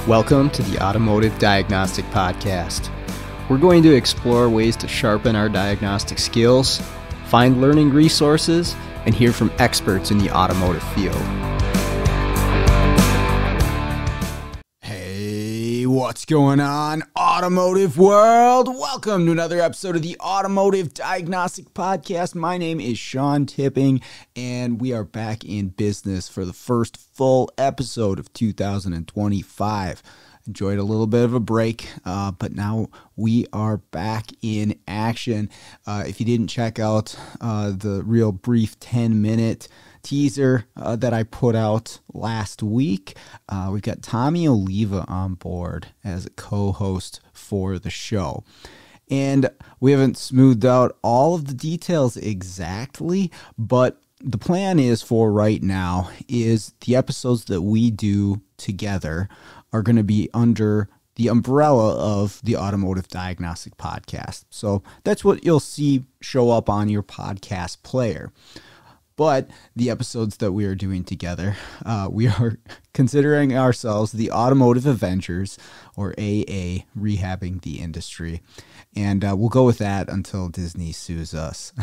Welcome to the Automotive Diagnostic Podcast. We're going to explore ways to sharpen our diagnostic skills, find learning resources, and hear from experts in the automotive field. Hey, what's going on, automotive world? Welcome to another episode of the Automotive Diagnostic Podcast. My name is Sean Tipping, and we are back in business for the first full episode of 2025. Enjoyed a little bit of a break, but now we are back in action. If you didn't check out the real brief 10-minute teaser that I put out last week, we've got Tomi Oliva on board as a co-host for the show. And we haven't smoothed out all of the details exactly, but the plan is for right now is the episodes that we do together are going to be under the umbrella of the Automotive Diagnostic Podcast. So that's what you'll see show up on your podcast player. But the episodes that we are doing together, we are considering ourselves the Automotive Avengers, or AA, rehabbing the industry. And we'll go with that until Disney sues us.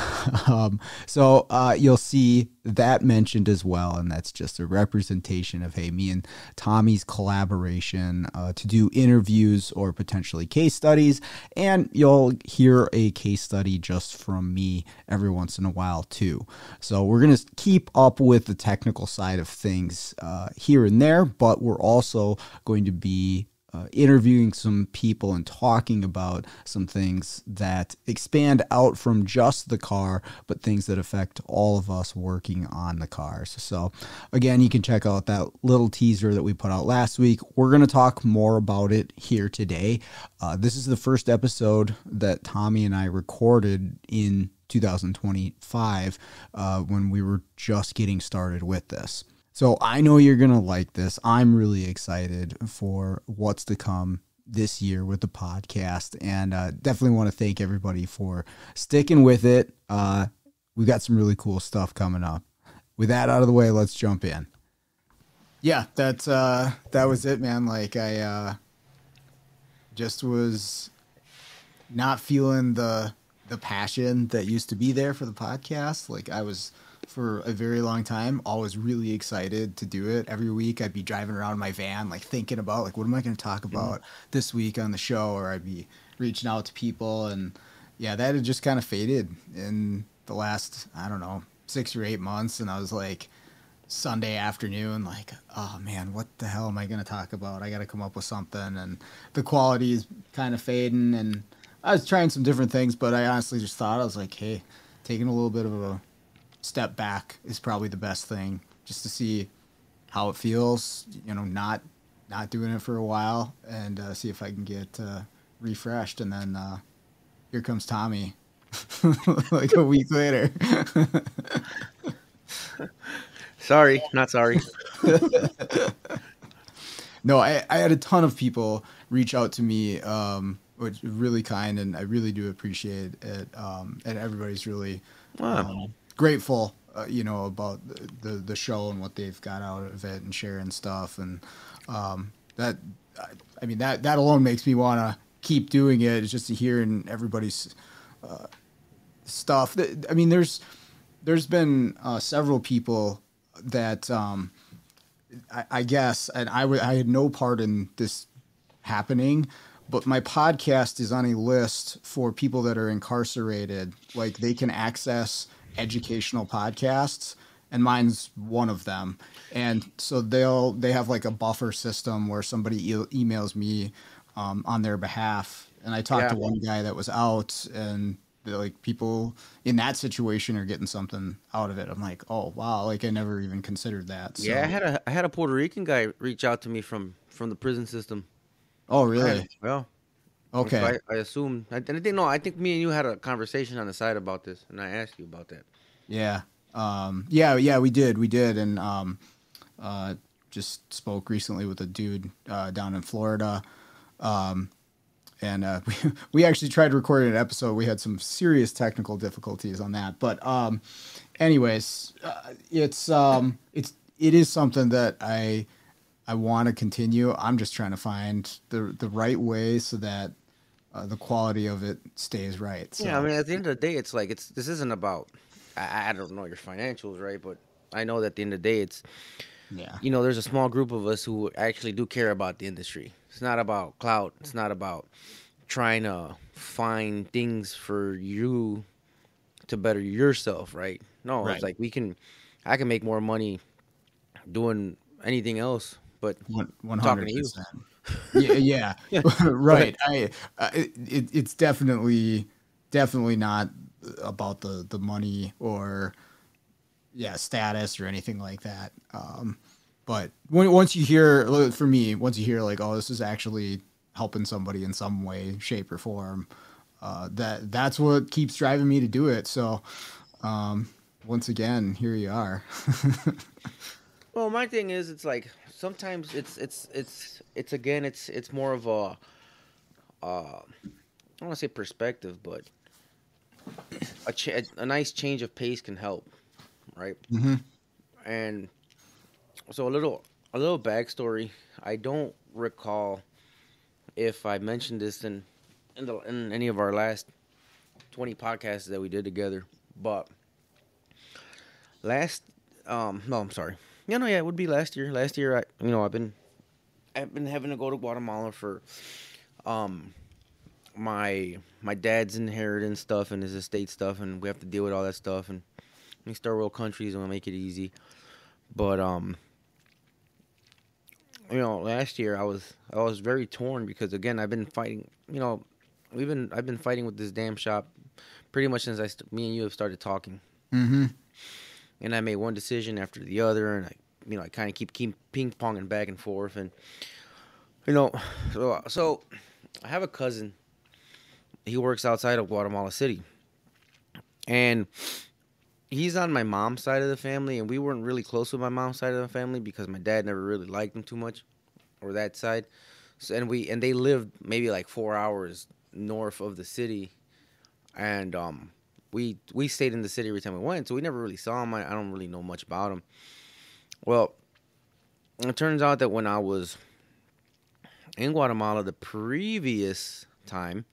So you'll see that mentioned as well. And that's just a representation of, hey, me and Tommy's collaboration to do interviews or potentially case studies. And you'll hear a case study just from me every once in a while, too. So we're going to keep up with the technical side of things here and there, but we're also going to be interviewing some people and talking about some things that expand out from just the car, but things that affect all of us working on the cars. So again, you can check out that little teaser that we put out last week. We're going to talk more about it here today. This is the first episode that Tomi and I recorded in 2025 when we were just getting started with this. So I know you're going to like this. I'm really excited for what's to come this year with the podcast, and definitely want to thank everybody for sticking with it. We've got some really cool stuff coming up. With that out of the way, let's jump in. Yeah, that was it, man. Like I just was not feeling the passion that used to be there for the podcast. Like I was, for a very long time, always really excited to do it. Every week I'd be driving around in my van, like thinking about like, what am I going to talk about this week on the show? Or I'd be reaching out to people, and yeah, that had just kind of faded in the last, I don't know, 6 or 8 months. And I was like, Sunday afternoon, like, oh man, what the hell am I going to talk about? I got to come up with something. And the quality is kind of fading, and I was trying some different things, but I honestly just thought, I was like, hey, taking a little bit of a step back is probably the best thing, just to see how it feels, you know, not doing it for a while, and see if I can get refreshed. And then here comes Tomi like a week later. Sorry, not sorry. No, I had a ton of people reach out to me, which is really kind, and I really do appreciate it. And everybody's really grateful, you know, about the show and what they've got out of it and sharing stuff. And that alone makes me want to keep doing it. It's just hearing everybody's stuff. I mean, there's been several people that I guess, and I had no part in this happening, but my podcast is on a list for people that are incarcerated. Like, they can access educational podcasts, and mine's one of them. And so they have like a buffer system where somebody emails me on their behalf. And I talked to one guy that was out, and like people in that situation are getting something out of it. I'm like, oh wow, like I never even considered that. So. Yeah, I had a Puerto Rican guy reach out to me from the prison system. Oh really? Well, okay. So I assumed. I think me and you had a conversation on the side about this, and I asked you about that. Yeah. We did, and just spoke recently with a dude down in Florida. And we actually tried recording an episode. We had some serious technical difficulties on that. But anyways, it is something that I want to continue. I'm just trying to find the right way so that the quality of it stays right. So. Yeah, I mean, at the end of the day, this isn't about. I don't know your financials, right? But I know that at the end of the day, it's there's a small group of us who actually do care about the industry. It's not about clout. It's not about trying to find things for you to better yourself, right? No, Right. It's like I can make more money doing anything else, but 100%. talking to you. Yeah, right. It's definitely not about the money or status or anything like that. But once you hear like, oh, this is actually helping somebody in some way, shape, or form, that's what keeps driving me to do it. So, once again, here you are. Well, my thing is, it's like sometimes it's more of a I don't want to say perspective, but a nice change of pace can help, right? Mm-hmm. And so a little backstory. I don't recall if I mentioned this in any of our last 20 podcasts that we did together, but no, I'm sorry. It would be last year. Last year, I've been having to go to Guatemala for my dad's inheritance stuff and his estate stuff, and we have to deal with all that stuff. And these third world countries and we make it easy. But last year I was very torn because again I've been fighting. I've been fighting with this damn shop pretty much since me and you have started talking. Mm-hmm. And I made one decision after the other, and I kind of keep ping ponging back and forth, and so I have a cousin. He works outside of Guatemala City, and he's on my mom's side of the family, and we weren't really close with my mom's side of the family because my dad never really liked him too much, or that side. So, and they lived maybe like 4 hours north of the city, and we stayed in the city every time we went, so we never really saw him. I don't really know much about him. Well, it turns out that when I was in Guatemala the previous time,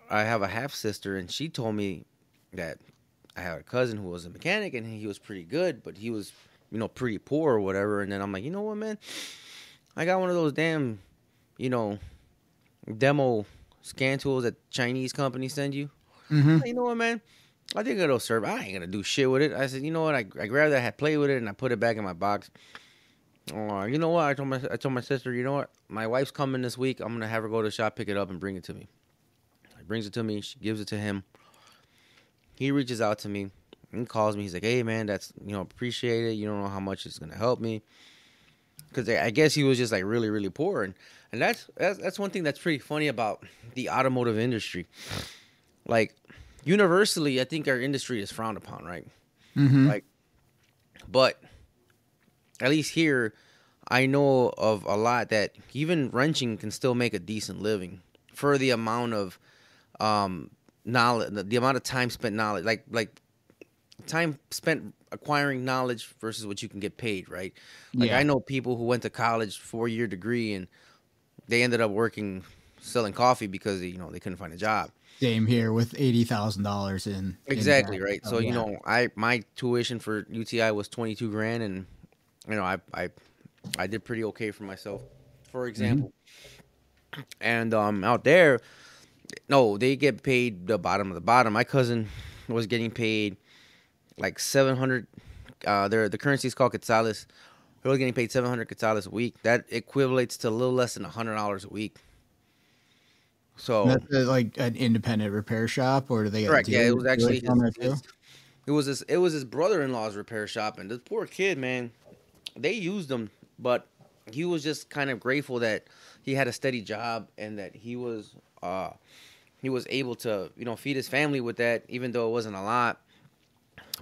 I have a half sister, and she told me that I had a cousin who was a mechanic, and he was pretty good, but he was, pretty poor or whatever. And then I'm like, you know what, man? I got one of those damn, demo scan tools that Chinese companies send you. Mm-hmm. You know what, man? I think it'll serve. I ain't gonna do shit with it. I said, you know what? I grabbed that, I had played with it, and I put it back in my box. You know what? I told my sister, you know what? My wife's coming this week. I'm gonna have her go to the shop, pick it up, and bring it to me. She brings it to me. She gives it to him. He reaches out to me and calls me. He's like, hey, man, that's, appreciate it. You don't know how much it's gonna help me. Because I guess he was just like really, really poor, and that's one thing that's pretty funny about the automotive industry. Like, universally, I think our industry is frowned upon, right? Mm-hmm. But at least here, I know of a lot that even wrenching can still make a decent living for the amount of knowledge, the amount of time spent knowledge, like time spent acquiring knowledge versus what you can get paid, right? I know people who went to college 4-year degree and they ended up working selling coffee because they couldn't find a job. Same here with $80,000 in exactly right. So my tuition for UTI was $22,000, and I did pretty okay for myself, for example. Mm-hmm. And out there, no, they get paid the bottom of the bottom. My cousin was getting paid like 700. The currency is called quetzales. He was getting paid 700 quetzales a week. That equivalates to a little less than $100 a week. So that's like an independent repair shop, or do they? Correct. Yeah, it was actually it was his brother-in-law's repair shop, and this poor kid, man, they used him, but he was just kind of grateful that he had a steady job and that he was able to feed his family with that, even though it wasn't a lot.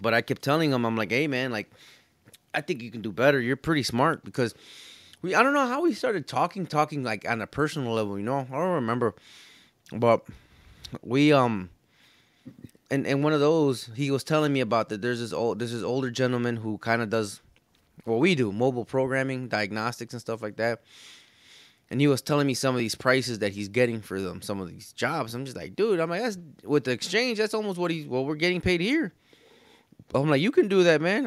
But I kept telling him, I'm like, hey, man, like, I think you can do better. You're pretty smart, because I don't know how we started talking like on a personal level. I don't remember, but we and one of those he was telling me about that. There's this older gentleman who kind of does what we do, mobile programming, diagnostics, and stuff like that. And he was telling me some of these prices that he's getting for some of these jobs. I'm just like, dude, I'm like, that's with the exchange, that's almost what we're getting paid here. I'm like, you can do that, man.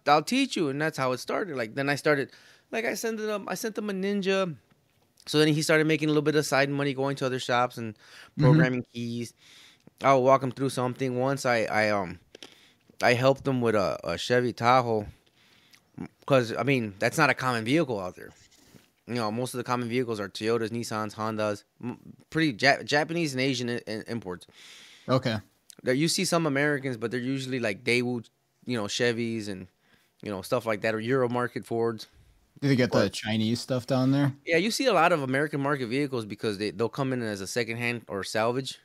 I'll teach you, and that's how it started. Like then I started, like I sent him a Ninja. So then he started making a little bit of side money, going to other shops and programming keys. I'll walk him through something. Once I helped him with a Chevy Tahoe, because I mean that's not a common vehicle out there. Most of the common vehicles are Toyotas, Nissans, Hondas, pretty Japanese and Asian imports. Okay. You see some Americans, but they're usually like Daewoo, Chevys and stuff like that, or Euro market Fords. Do they get the Chinese stuff down there? Yeah, you see a lot of American market vehicles because they'll come in as a secondhand or salvage,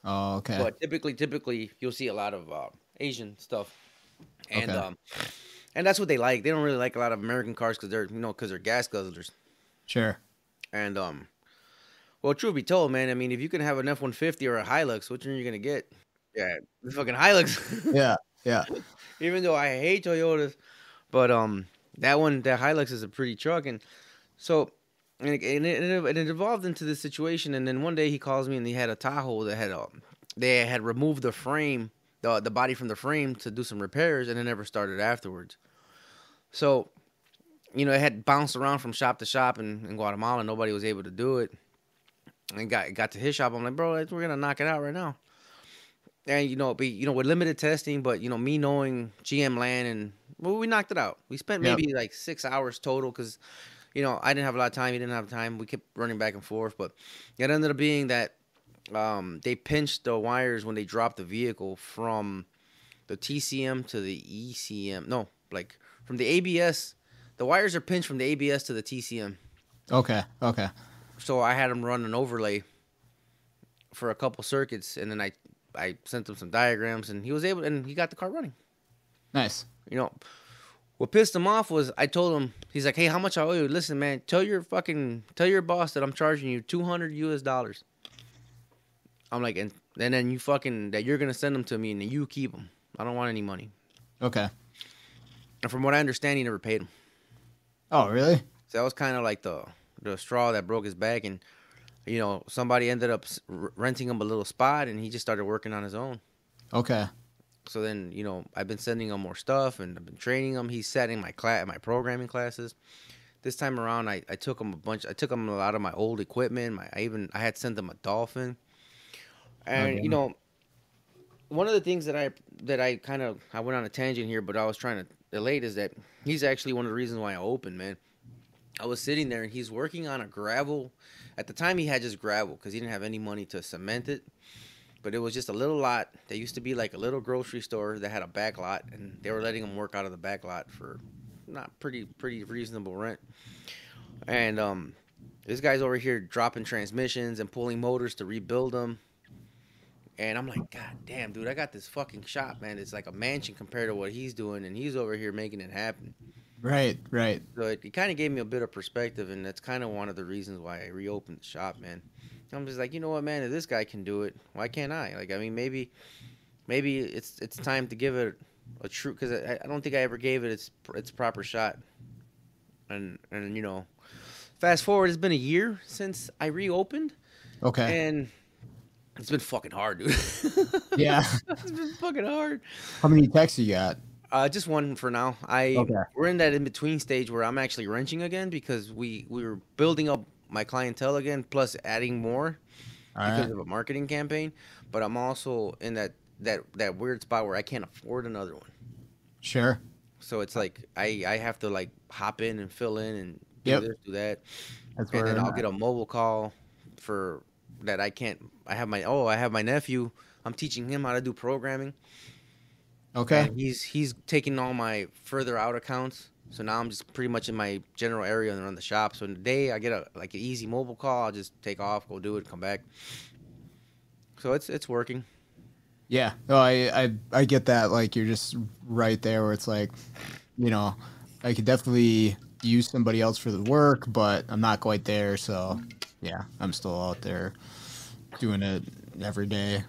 Oh, okay. But typically you'll see a lot of Asian stuff, and and that's what they like. They don't really like a lot of American cars because they're gas guzzlers. Sure. And well, truth be told, man, I mean, if you can have an F-150 or a Hilux, which one are you gonna get? Yeah, the fucking Hilux. Yeah. Even though I hate Toyotas, but that Hilux is a pretty truck, and so and it evolved into this situation. And then one day he calls me, and he had a Tahoe that they had removed the frame, the body from the frame to do some repairs, and it never started afterwards. So, it had bounced around from shop to shop in Guatemala. Nobody was able to do it. And got to his shop. I'm like, bro, we're gonna knock it out right now. And with limited testing, but me knowing GM land, and we knocked it out. We spent maybe like 6 hours total because I didn't have a lot of time. He didn't have time. We kept running back and forth, but it ended up being that they pinched the wires when they dropped the vehicle from the TCM to the ECM. No, like from the ABS. The wires are pinched from the ABS to the TCM. Okay. So I had him run an overlay for a couple circuits, and then I sent him some diagrams, and he got the car running. Nice. What pissed him off was I told him, he's like, hey, how much I owe you? Listen, man, tell your boss that I'm charging you $200. I'm like, and then that you're gonna send them to me, and then you keep them. I don't want any money. Okay. And from what I understand, he never paid him. Oh, really? So that was kind of like the straw that broke his back, and somebody ended up renting him a little spot, and he just started working on his own. Okay. So then, I've been sending him more stuff, and I've been training him. He's sat in my programming classes. This time around, I took him a lot of my old equipment. I had sent him a Dolphin, and one of the things that I went on a tangent here, but I was trying to relate is that he's actually one of the reasons why I opened, man. I was sitting there, and he's working on a gravel. At the time, he had just gravel because he didn't have any money to cement it. But it was just a little lot that used to be like a little grocery store that had a back lot, and they were letting him work out of the back lot for not pretty reasonable rent. And this guy's over here dropping transmissions and pulling motors to rebuild them. And I'm like, God damn, dude, I got this fucking shop, man. It's like a mansion compared to what he's doing, and he's over here making it happen. Right. So it kind of gave me a bit of perspective, and that's kind of one of the reasons why I reopened the shop, man. I'm just like, you know what, man? If this guy can do it, why can't I? Like, I mean, maybe it's time to give it a true, because I don't think I ever gave it its proper shot. And fast forward, it's been a year since I reopened. Okay. And it's been fucking hard, dude. Yeah. It's been fucking hard. How many techs you got? Just one for now. We're in that in between stage where I'm actually wrenching again because we were building up my clientele again, plus adding more because of a marketing campaign. But I'm also in that weird spot where I can't afford another one. Sure. So it's like I have to like hop in and fill in and do this, do that. And then I'll get a mobile call for that. I have my nephew. I'm teaching him how to do programming. Okay. And he's taking all my further out accounts. So now I'm just pretty much in my general area and run the shop. So in the day I get an easy mobile call, I'll just take off, go do it, come back. So it's working. Yeah. No, I get that. Like, you're just right there where it's like, I could definitely use somebody else for the work, but I'm not quite there. So yeah, I'm still out there doing it every day.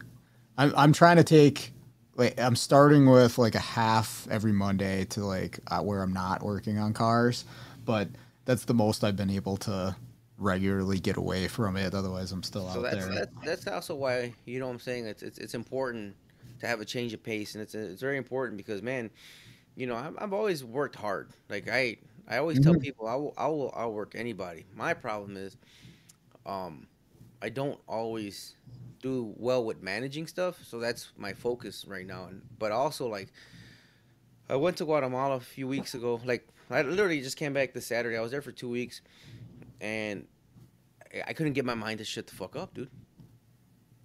I'm trying to take like I'm starting with like a half every Monday to like where I'm not working on cars, but that's the most I've been able to regularly get away from it. Otherwise, I'm still So out there. that's also why, you know what I'm saying, it's important to have a change of pace, and it's very important because, man, you know, I've always worked hard. Like I always tell Mhm. people I'll work anybody. My problem is um I don't always do well with managing stuff, so that's my focus right now. And but also, like, I went to Guatemala a few weeks ago. Like, I literally just came back this Saturday. I was there for 2 weeks, and I couldn't get my mind to shut the fuck up, dude.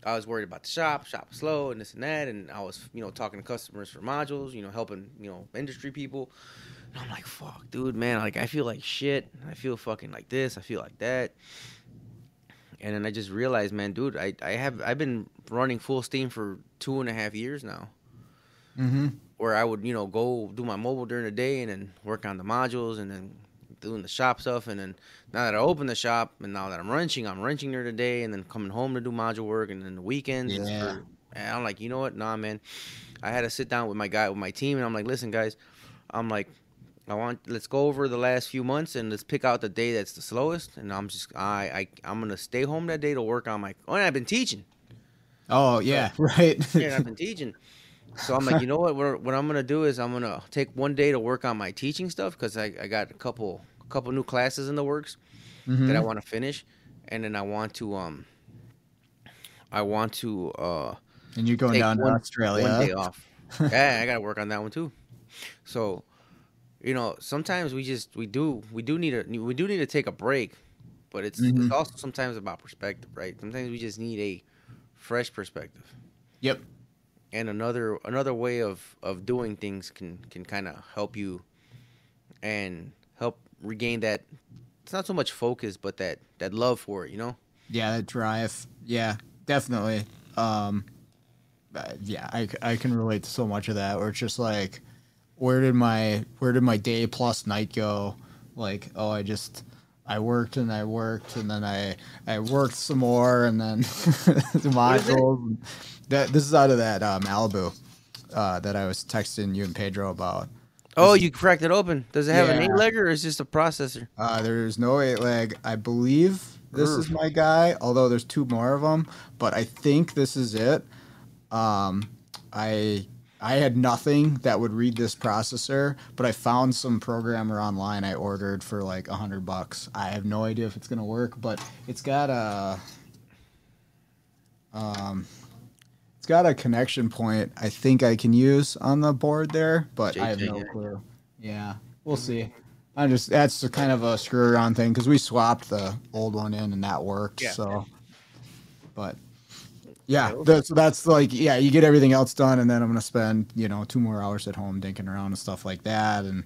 I was worried about the shop was slow and this and that, and I was, you know, talking to customers for modules, you know, helping, you know, industry people. And I'm like, fuck, dude, man, like I feel like shit. I feel fucking like this. I feel like that. And then I just realized, man, dude, I've been running full steam for 2.5 years now. Mhm. Where I would, you know, go do my mobile during the day and then work on the modules and then doing the shop stuff. And then now that I open the shop and now that I'm wrenching during the day and then coming home to do module work, and then the weekends is Yeah. for. And I'm like, you know what? Nah, man. I had to sit down with my team, and I'm like, listen, guys, I'm like, let's go over the last few months and let's pick out the day that's the slowest. And I'm gonna stay home that day to work on my. Oh, and I've been teaching. Oh So yeah, right. yeah, and I've been teaching. So I'm like, you know what? What I'm gonna do is I'm gonna take one day to work on my teaching stuff because I got a couple new classes in the works that I Mhm. want to finish, and then I want to And you're going take down to one Australia. day off. Yeah, I gotta work on that one too. So, you know, sometimes we do need to take a break, but it's Mhm. also sometimes about perspective, right? Sometimes we just need a fresh perspective. Yep. And another way of doing things can kind of help you and help regain that. It's not so much focus, but that love for it, you know. Yeah, that drive. Yeah, definitely. Um, yeah, I can relate to so much of that. Where it's just like, where did my day plus night go? Like, oh, I worked and then I worked some more and then the What is it? modules. That this is out of that Malibu that I was texting you and Pedro about. Oh, This is you cracked it open. Does it have an eight yeah. legger or is it just a processor? There's no eight leg. I believe this Urgh. is my guy, although there's two more of them, but I think this is it. Um, I I had nothing that would read this processor, but I found some programmer online I ordered for like $100. I have no idea if it's gonna work, but um, it's got a connection point I think I can use on the board there, but I have JT, no yeah. clue. Yeah, we'll Mhm. see. That's a kind of a screw around thing because we swapped the old one in and that worked. Yeah. So, but Yeah. yeah, that's like yeah, you get everything else done, and then I'm gonna spend 2 more hours at home dinking around and stuff like that, and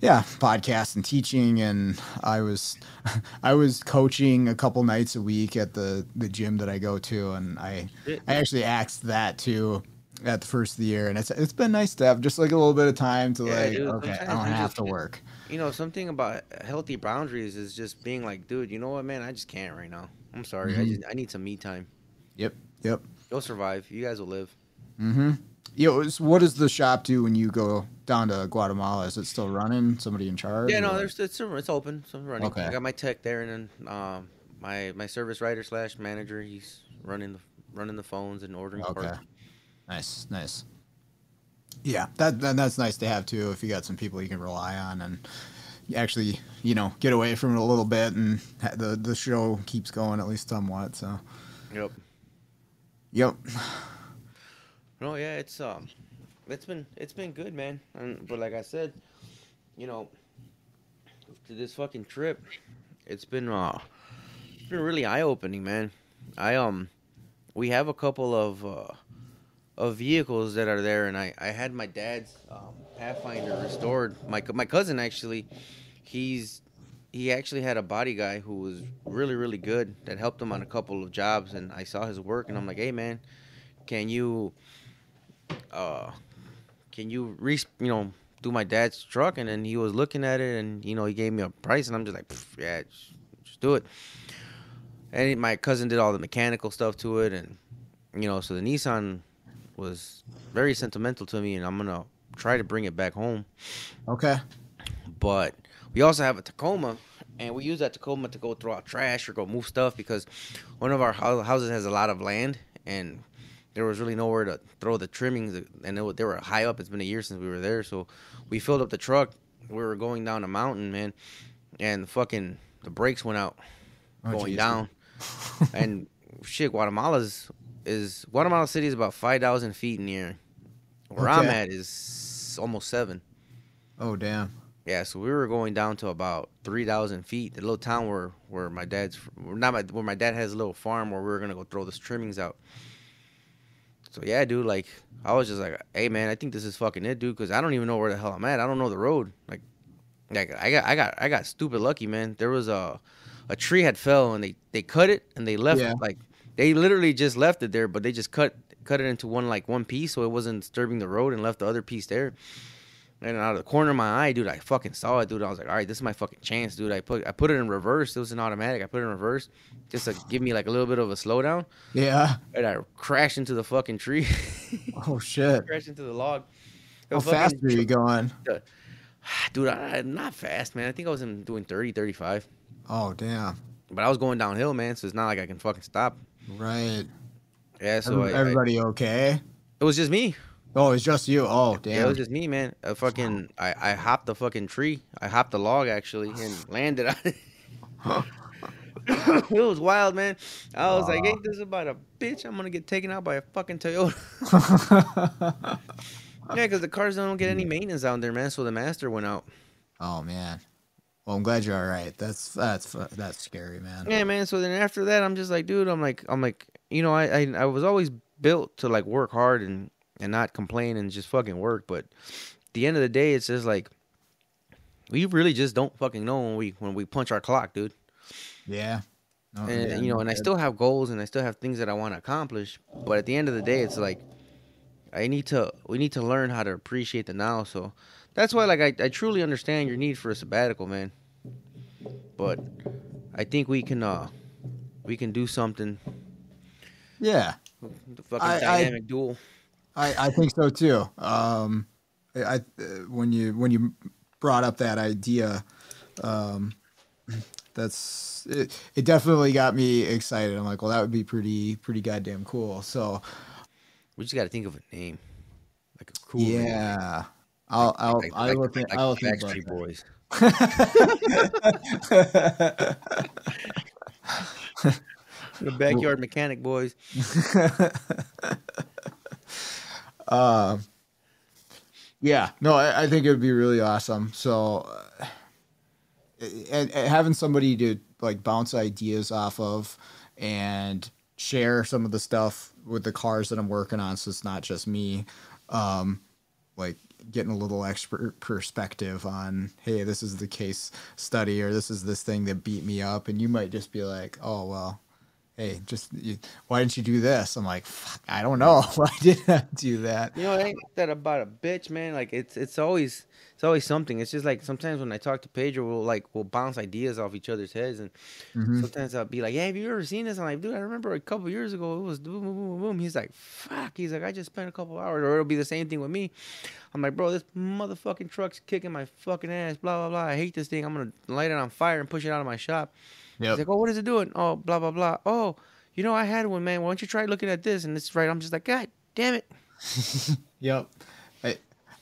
yeah, podcast and teaching, and I was I was coaching a couple nights a week at the gym that I go to, and Shit. I actually axed that too at the first of the year, and it's been nice to have just like a little bit of time to Yeah, like dude. okay, I Sometimes don't we have just, to work. something about healthy boundaries is just being like, dude, you know what, man? I just can't right now. I'm sorry. Hmm. I need some me time. Yep, yep. You'll survive. You guys will live. Hmm. What does the shop do when you go down to Guatemala? Is it still running? Somebody in charge Yeah, or no, what? it's open, so I'm running. I Okay, got my tech there, and then my service writer slash manager, he's running the phones and ordering okay, parts. nice, nice. Yeah, that's nice to have too. If you got some people you can rely on and you actually, get away from it a little bit, and the show keeps going at least somewhat. So, Yep. yep. No, yeah, it's been good, man. But like I said, you know, to this fucking trip, it's been really eye opening, man. I we have a couple of vehicles that are there, and I had my dad's Pathfinder restored. My cousin actually, he's he actually had a body guy who was really really good that helped him on a couple of jobs, and I saw his work, and I'm like, hey man, can you uh can you do my dad's truck, and then he was looking at it, and you know, he gave me a price, and I'm just like, yeah, just do it. And my cousin did all the mechanical stuff to it, and you know, so the Nissan was very sentimental to me, and I'm gonna try to bring it back home. Okay. But we also have a Tacoma, and we use that Tacoma to go throw out trash or go move stuff because one of our houses has a lot of land, and there was really nowhere to throw the trimmings, and they were high up. It's been a year since we were there, so we filled up the truck. We were going down a mountain, man, and the brakes went out going down. And shit, Guatemala City is about 5,000 feet in the air. Where I'm at is almost 7. Oh, damn. Yeah, so we were going down to about 3,000 feet. The little town where my dad has a little farm where we were gonna go throw those trimmings out. So yeah, dude, like I was just like, hey man, I think this is fucking it, dude, because I don't even know where the hell I'm at. I don't know the road. Like I got stupid lucky, man. There was a tree had fell and they cut it and they left like they literally just left it there, but they just cut it into one piece so it wasn't disturbing the road and left the other piece there. And out of the corner of my eye, dude, I fucking saw it, dude. I was like, all right, this is my fucking chance, dude. I put it in reverse. It was an automatic. I put it in reverse just to give me like a little bit of a slowdown. Yeah. And I crashed into the fucking tree. Oh, shit. Crashed into the log. How fast were you going? Dude, not fast, man. I think I was doing 30, 35. Oh, damn. But I was going downhill, man, so it's not like I can fucking stop. Right. Yeah, so everybody okay? It was just me. Oh, it's just you. Oh, damn. Yeah, it was just me, man. I hopped the fucking tree. I hopped the log, actually, and landed on it. It was wild, man. I was like, ain't this about a bitch? I'm going to get taken out by a fucking Toyota. Yeah, because the cars don't get any maintenance out there, man, so the master went out. Oh, man. Well, I'm glad you're all right. That's scary, man. Yeah, man. So then after that, I'm just like, dude, I'm like, you know, I was always built to like work hard and not complain and just fucking work. But at the end of the day, it's just like we really just don't fucking know when we punch our clock, dude. Yeah. Oh, and you know, and I still have goals and I still have things that I want to accomplish. But at the end of the day, it's like we need to learn how to appreciate the now. So that's why, like, I truly understand your need for a sabbatical, man. But I think we can do something. Yeah. The fucking dynamic duel. I think so too. When you brought up that idea, that's it. It definitely got me excited. I'm like, well, that would be pretty goddamn cool. So we just got to think of a name, like a cool name. Yeah. I'll look at Backstreet Boys. The Backyard Mechanic Boys. Yeah, no, I think it would be really awesome. So, and having somebody to like bounce ideas off of and share some of the stuff with the cars that I'm working on, so it's not just me. Like getting a little expert perspective on, hey, this is the case study, or this is this thing that beat me up, and you might just be like, oh well. Hey, why didn't you do this? I'm like, fuck, I don't know. Why didn't I do that? You know, it ain't that about a bitch, man. Like it's always something. It's just like sometimes when I talk to Pedro, we'll bounce ideas off each other's heads, and sometimes I'll be like, "Yeah, have you ever seen this?" I'm like, "Dude, I remember a couple years ago it was boom, boom, boom, boom." He's like, "Fuck." He's like, "I just spent a couple hours," or it'll be the same thing with me. I'm like, "Bro, this motherfucking truck's kicking my fucking ass. Blah blah blah. I hate this thing. I'm gonna light it on fire and push it out of my shop." Yep. He's like, "Oh, what is it doing?" "Oh, blah blah blah." "Oh, you know, I had one, man. Why don't you try looking at this?" And it's right. I'm just like, God damn it. Yep.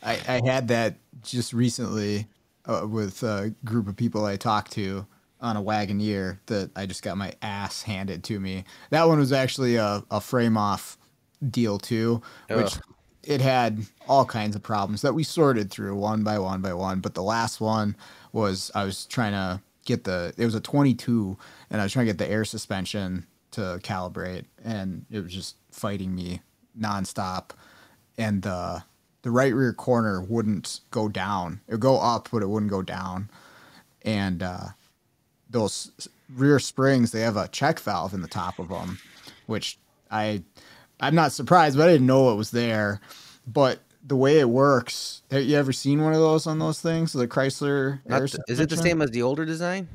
I had that just recently with a group of people I talked to on a Wagoneer that I just got my ass handed to me. That one was actually a frame off deal too, which it had all kinds of problems that we sorted through one by one by one. But the last one was I was trying to get it was a 22 and I was trying to get the air suspension to calibrate, and it was just fighting me nonstop. And the right rear corner wouldn't go down. It would go up, but it wouldn't go down. And those rear springs, they have a check valve in the top of them, which I'm not surprised, but I didn't know it was there. But the way it works, have you ever seen one of those on those things? The Chrysler air Is it the suspension? same as the older design?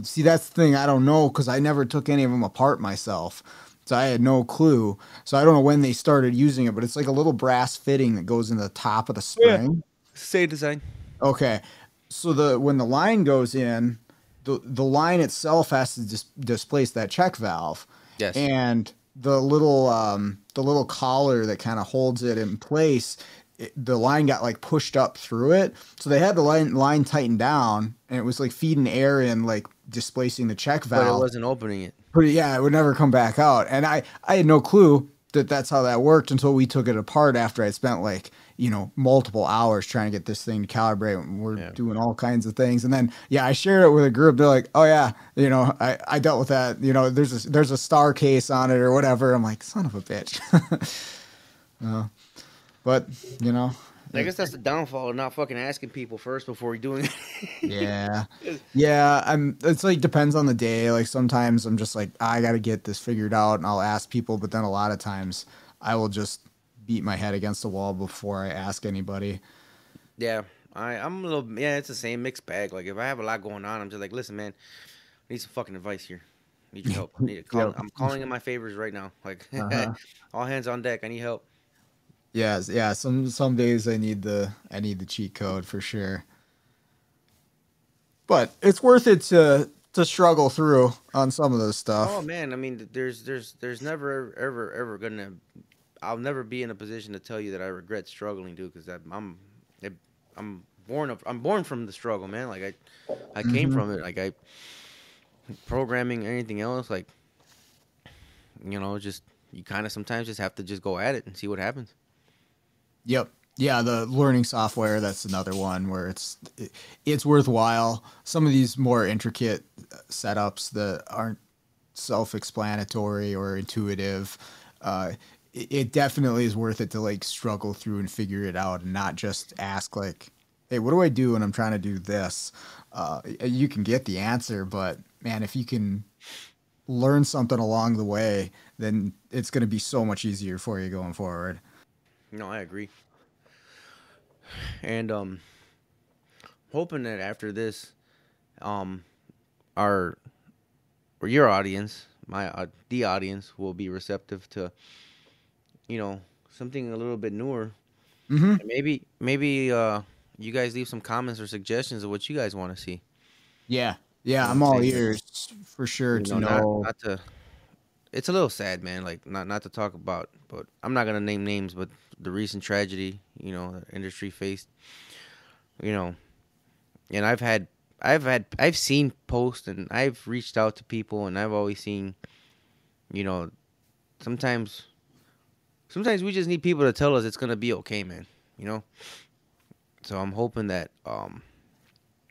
See, that's the thing. I don't know because I never took any of them apart myself. So I had no clue. So I don't know when they started using it, but it's like a little brass fitting that goes in the top of the Yeah. spring. Same design. Okay. So when the line goes in, the line itself has to displace that check valve. Yes. And the little collar that kind of holds it in place, the line got like pushed up through it. So they had the line tightened down and it was like feeding air in, like displacing the check But it valve. wasn't opening it. But yeah, it would never come back out. And I had no clue that that's how that worked until we took it apart after I spent like, multiple hours trying to get this thing to calibrate. We're doing all kinds of things. And then, yeah, I shared it with a group. They're like, oh yeah, I dealt with that. There's a star case on it or whatever. I'm like, son of a bitch. But, I guess that's the downfall of not fucking asking people first before you're doing it. yeah. Yeah. It's like, depends on the day. Like sometimes I'm just like, I got to get this figured out and I'll ask people. But then a lot of times I will just beat my head against the wall before I ask anybody. Yeah. I'm a little, it's the same mixed bag. Like if I have a lot going on, I'm just like, listen, man, I need some fucking advice here. I need your help. I need to call. Yep. I'm calling in my favors right now. Like all hands on deck. I need help. Yes, yeah. Some days I need the cheat code for sure. But it's worth it to struggle through on some of this Oh stuff. man, I mean, there's never ever gonna. I'll never be in a position to tell you that I regret struggling, dude, because I'm born from the struggle, man. Like I came Hmm. from it. Like I programming, anything else, like just you kind of sometimes just have to just go at it and see what happens. Yep. Yeah, the learning software, that's another one where it's worthwhile. Some of these more intricate setups that aren't self-explanatory or intuitive, it definitely is worth it to like struggle through and figure it out and not just ask like, hey, what do I do when I'm trying to do this? You can get the answer, but man, if you can learn something along the way, then it's going to be so much easier for you going forward. No, I agree, and hoping that after this, um, our or your audience, my the audience will be receptive to something a little bit newer. Hmm. And maybe you guys leave some comments or suggestions of what you guys want to see. Yeah. You Yeah, know what I'm I'm all saying? Like, ears for sure to not know. not to. It's a little sad, man. Like not to talk about, but I'm not gonna name names. But the recent tragedy, the industry faced, you know, and I've seen posts and I've reached out to people and I've always seen, you know, sometimes sometimes we just need people to tell us it's gonna be okay, man. You know. So I'm hoping that all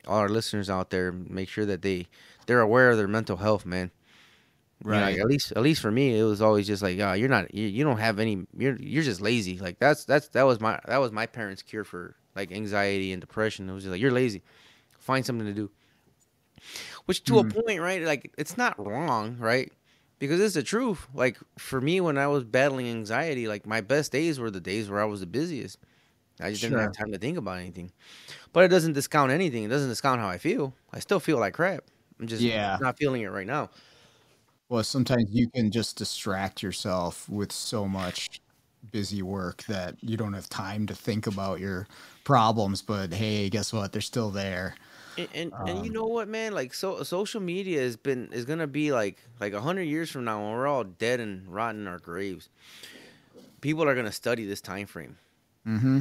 our listeners out there make sure that they're aware of their mental health, man. Like, Right. at least for me, it was always just like, you're not, you don't have any, you're just lazy. Like that was my parents' cure for like anxiety and depression. It was just like, you're lazy, find something to do. Which to a Mm, point, right? Like it's not wrong, right? Because it's the truth. Like for me, when I was battling anxiety, like my best days were the days where I was the busiest. I just didn't have sure. time to think about anything. But it doesn't discount anything. It doesn't discount how I feel. I still feel like crap. I'm just Yeah. not feeling it right now. Well, sometimes you can just distract yourself with so much busy work that you don't have time to think about your problems, but hey, guess what? They're still there. And you know what, man? Like social media is gonna be like 100 years from now when we're all dead and rotten in our graves. People are gonna study this time frame Mm-hmm.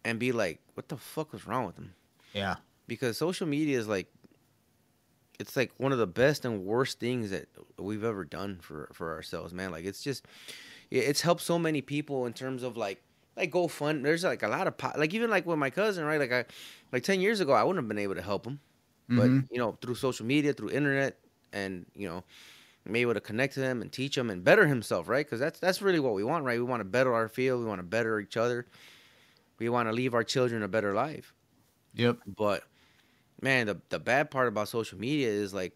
and be like, "What the fuck was wrong with them?" Yeah. Because social media is like it's like one of the best and worst things that we've ever done for ourselves, man. Like it's helped so many people in terms of like GoFund. There's like a lot of like even like with my cousin, right? Like 10 years ago, I wouldn't have been able to help him, but Mm-hmm. through social media, through internet, and I'm able to connect to him and teach him and better himself, right? Because that's really what we want, right? We want to better our field. We want to better each other. We want to leave our children a better life. Yep. But man, the bad part about social media is like,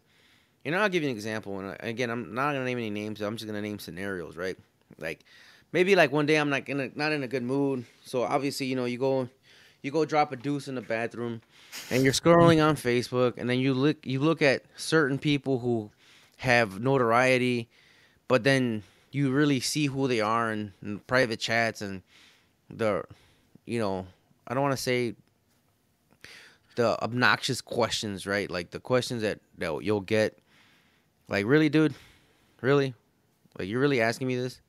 I'll give you an example. And again, I'm not gonna name any names. I'm just gonna name scenarios, right? Like, maybe like one day I'm not in a good mood. So obviously, you go drop a deuce in the bathroom, and you're scrolling on Facebook, and then you look at certain people who have notoriety, but then you really see who they are in private chats and the, you know, I don't want to say the obnoxious questions, right? Like the questions that you'll get, like, really, dude, really, like you're really asking me this,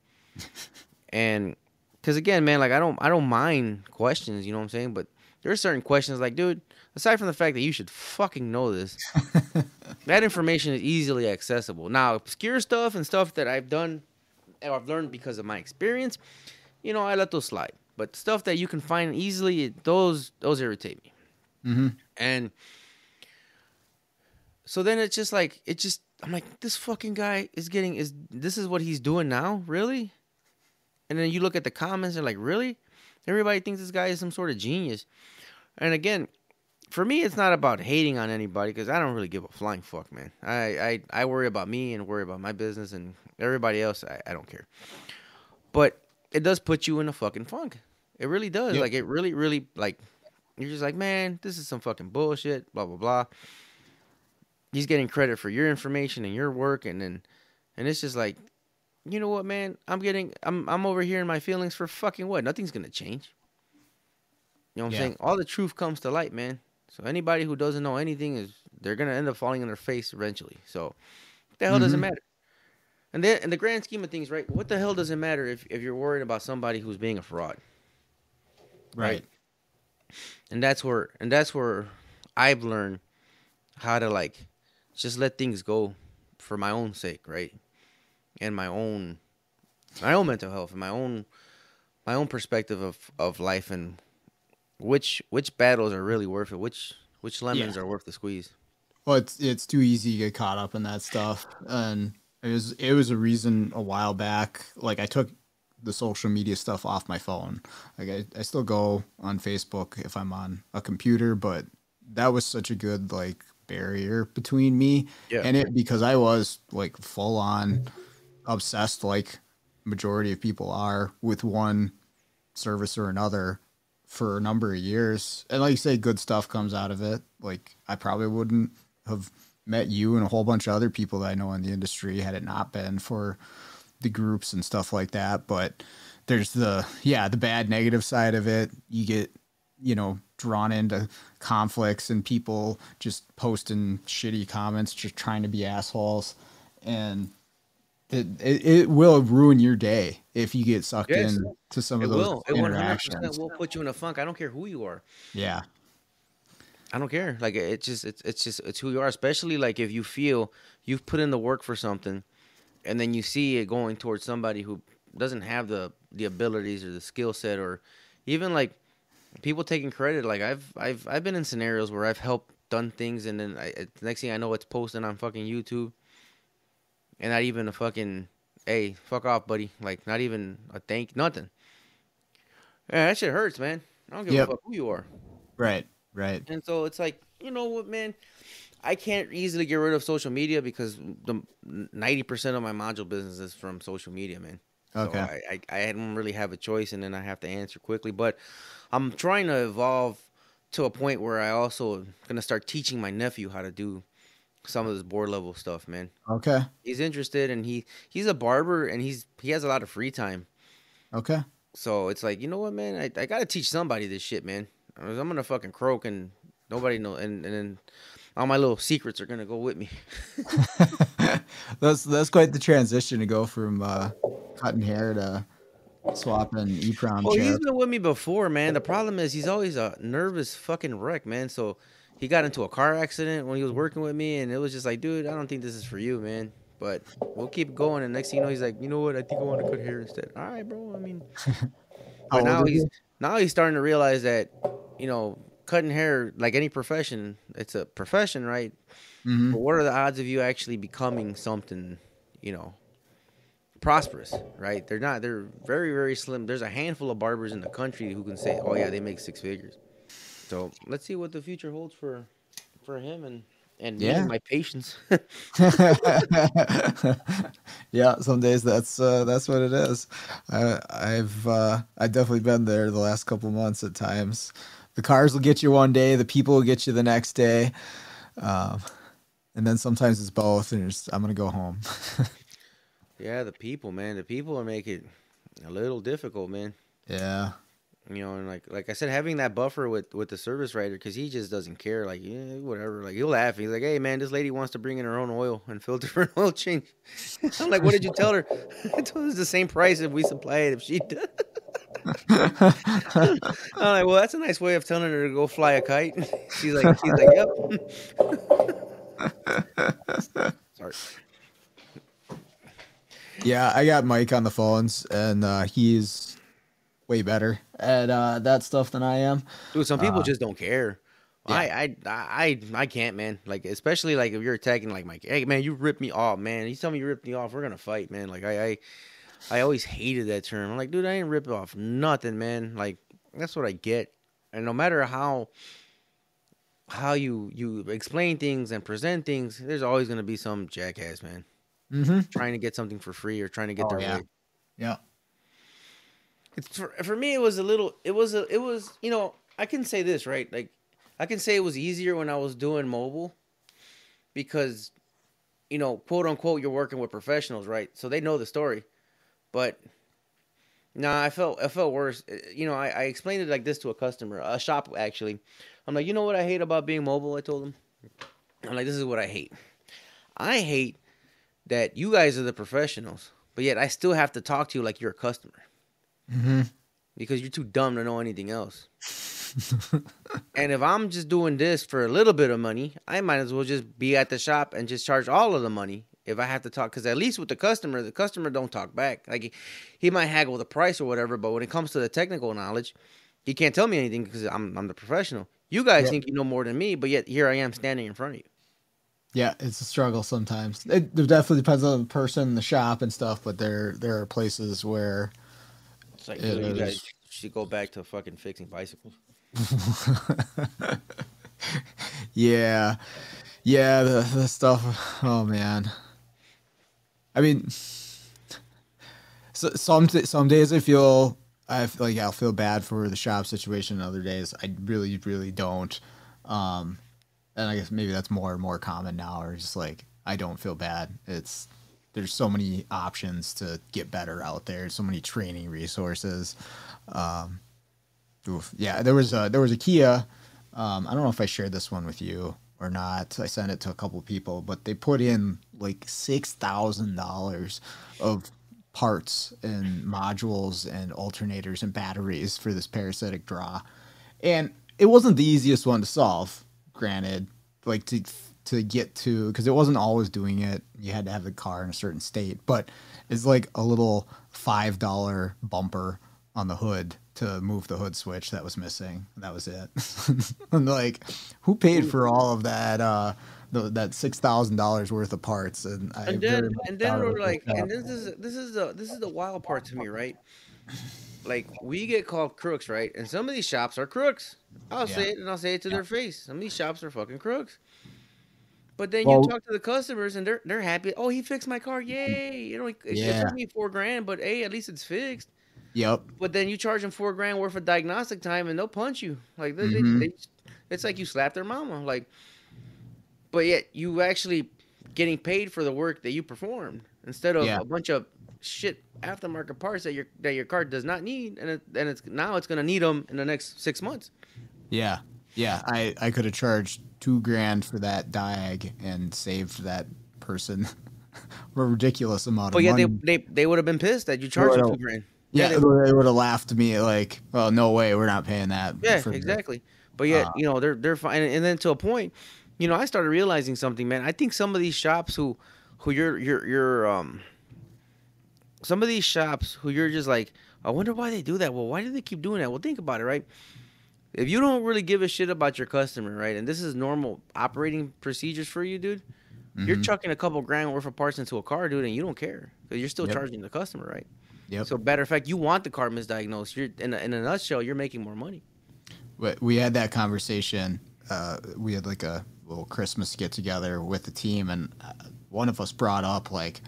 and because again, man, like I don't mind questions, you know what I'm saying, but there are certain questions, like, dude, aside from the fact that you should fucking know this, that information is easily accessible. Now, obscure stuff and stuff that I've done or I've learned because of my experience, I let those slide. But stuff that you can find easily, those irritate me. Mm-hmm. And so then I'm like, this fucking guy this is what he's doing now, really? And then you look at the comments and like, really? Everybody thinks this guy is some sort of genius. And again, for me, it's not about hating on anybody because I don't really give a flying fuck, man. I worry about me and worry about my business, and everybody else, I don't care. But it does put you in a fucking funk. It really does. Yeah. Like, it really, really, like, you're just like, man, this is some fucking bullshit, blah, blah, blah. He's getting credit for your information and your work, and it's just like, you know what, man? I'm over here in my feelings for fucking what? Nothing's gonna change. You know what I'm saying? All the truth comes to light, man. So anybody who doesn't know anything they're gonna end up falling on their face eventually. So what the hell does it matter? And then in the grand scheme of things, right? What the hell does it matter if you're worried about somebody who's being a fraud? Right. And that's where I've learned how to, like, just let things go for my own sake, right? And my own mental health and my own perspective of life, and which battles are really worth it, which lemons are worth the squeeze. Well, it's too easy to get caught up in that stuff, and it was a reason a while back. Like, I took the social media stuff off my phone. Like, I still go on Facebook if I'm on a computer, but that was such a good, like, barrier between me and it, because I was, like, full on obsessed, like majority of people are, with one service or another for a number of years. And like you say, good stuff comes out of it. Like, I probably wouldn't have met you and a whole bunch of other people that I know in the industry had it not been for the groups and stuff like that. But there's the bad negative side of it. You get, drawn into conflicts and people just posting shitty comments, just trying to be assholes. And it will ruin your day if you get sucked in to some of those interactions. It 100% will put you in a funk. I don't care who you are. Yeah. I don't care. Like, it's who you are, especially like if you feel you've put in the work for something and then you see it going towards somebody who doesn't have the abilities or the skill set, or even like people taking credit. Like, I've been in scenarios where I've helped done things, and then the next thing I know, it's posted on fucking YouTube. And not even a fucking, hey, fuck off, buddy. Like, not even a thank, nothing. Yeah, that shit hurts, man. I don't give a fuck who you are. Right. And so it's like, you know what, man? I can't easily get rid of social media because the 90% of my module business is from social media, man. Okay. So I don't really have a choice, and then I have to answer quickly. But I'm trying to evolve to a point where I also am going to start teaching my nephew how to do some of this board level stuff, man. Okay. He's interested, and he's a barber, and he has a lot of free time. Okay. So it's like, you know what, man? I gotta teach somebody this shit, man. I'm gonna fucking croak, and nobody know, and then all my little secrets are gonna go with me. That's quite the transition to go from cutting hair to swapping e-prom chips. He's been with me before, man. The problem is he's always a nervous fucking wreck, man. So he got into a car accident when he was working with me, and it was just like, dude, I don't think this is for you, man. But we'll keep going, and next thing you know, he's like, you know what? I think I want to cut hair instead. All right, bro. I mean, but now he's starting to realize that, cutting hair, like any profession, it's a profession, right? Mm-hmm. But what are the odds of you actually becoming something, prosperous, right? They're not. They're very, very slim. There's a handful of barbers in the country who can say, oh yeah, they make six figures. So let's see what the future holds for him, and and me and Yeah. my patience. Yeah, some days that's what it is. I've definitely been there the last couple months at times. The cars will get you one day, the people will get you the next day, um, and then sometimes it's both. And I'm gonna go home. Yeah, the people, man. The people are making it a little difficult, man. Yeah, You know, and like I said, having that buffer with the service writer, because he just doesn't care. Like, yeah, whatever. Like, he'll laugh. He's like, "Hey, man, this lady wants to bring in her own oil and filter for an oil change." I'm like, "What did you tell her?" I told her it's the same price if we supply it. If she does. I'm like, "Well, that's a nice way of telling her to go fly a kite." She's like, "Yep." Sorry. yeah. I got Mike on the phones, and he's way better at that stuff than I am. Dude, some people Uh, just don't care. yeah, I can't, man. Like, especially like if you're attacking like Mike. Hey, man, you ripped me off, man. You tell me you ripped me off, we're gonna fight, man. Like, I always hated that term. I'm like, dude, I ain't ripping off nothing, man. Like, that's what I get. And no matter how you explain things and present things, there's always gonna be some jackass, man, mm-hmm. trying to get something for free or trying to get Oh their yeah, way. yeah, It's for me. It was a little. It was. I can say this, right? Like, I can say it was easier when I was doing mobile because, quote unquote, you're working with professionals, right? So they know the story. But nah, I felt worse. I explained it like this to a customer, a shop actually. I'm like, you know what I hate about being mobile? I told them. I'm like, this is what I hate. I hate that you guys are the professionals, but yet I still have to talk to you like you're a customer mm-hmm. because you're too dumb to know anything else. And if I'm just doing this for a little bit of money, I might as well just be at the shop and just charge all of the money if I have to talk. Because at least with the customer don't talk back. Like, he might haggle the price or whatever, but when it comes to the technical knowledge, he can't tell me anything because I'm the professional. You guys Yeah. think you know more than me, but yet here I am standing in front of you. Yeah, it's a struggle sometimes. It definitely depends on the person, the shop, and stuff. But there are places where It's like, it dude, you guys is. should go back to fucking fixing bicycles. Yeah, yeah, the stuff. Oh man, I mean, some days I feel like I'll feel bad for the shop situation. Other days I really don't. Um, and I guess maybe that's more and more common now. Or just like I don't feel bad. There's so many options to get better out there. So many training resources. Um, yeah, there was a Kia. I don't know if I shared this one with you or not. I sent it to a couple people, but they put in like $6,000 of parts and modules and alternators and batteries for this parasitic draw, and it wasn't the easiest one to solve. Granted, like to get to, because it wasn't always doing it. You had to have the car in a certain state, but it's like a little $5 bumper on the hood to move the hood switch that was missing. That was it. And like, who paid for all of that? That $6,000 worth of parts, and I And very then much and then doubt it we're was like, picked up. and this is the wild part to me, right? Like, we get called crooks, right? And some of these shops are crooks. I'll Yeah. say it, and I'll say it to Yeah. their face. Some of these shops are fucking crooks. But then you Well, talk to the customers, and they're happy. Oh, he fixed my car! Yay! It yeah. took me 4 grand, but hey, at least it's fixed. Yep. But then you charge them 4 grand worth of diagnostic time, and they'll punch you. Like, Hmm. it's like you slapped their mama. Like, but yet you actually getting paid for the work that you performed instead of Yeah. a bunch of shit aftermarket parts that your car does not need, and it's gonna need them in the next 6 months. Yeah. Yeah. I could have charged $2,000 for that diag and saved that person a ridiculous amount of But yeah, they money. they they would have been pissed that you They charged them would've- 2 grand. Yeah, Yeah, they would have laughed at me like, "Oh, no way, we're not paying that yeah, for this." exactly. But yet, Uh, they're fine. And then to a point, I started realizing something, man. I think some of these shops who you're some of these shops who you're just like, I wonder why they do that. Well, why do they keep doing that? Well, think about it, right? If you don't really give a shit about your customer, right, and this is normal operating procedures for you, dude, you're mhm. chucking a couple grand worth of parts into a car, dude, and you don't care because you're still Yep. charging the customer, right? Yep. So, matter of fact, you want the car misdiagnosed. You're in a nutshell, you're making more money. We had that conversation. We had like little Christmas get together with the team, and one of us brought up like,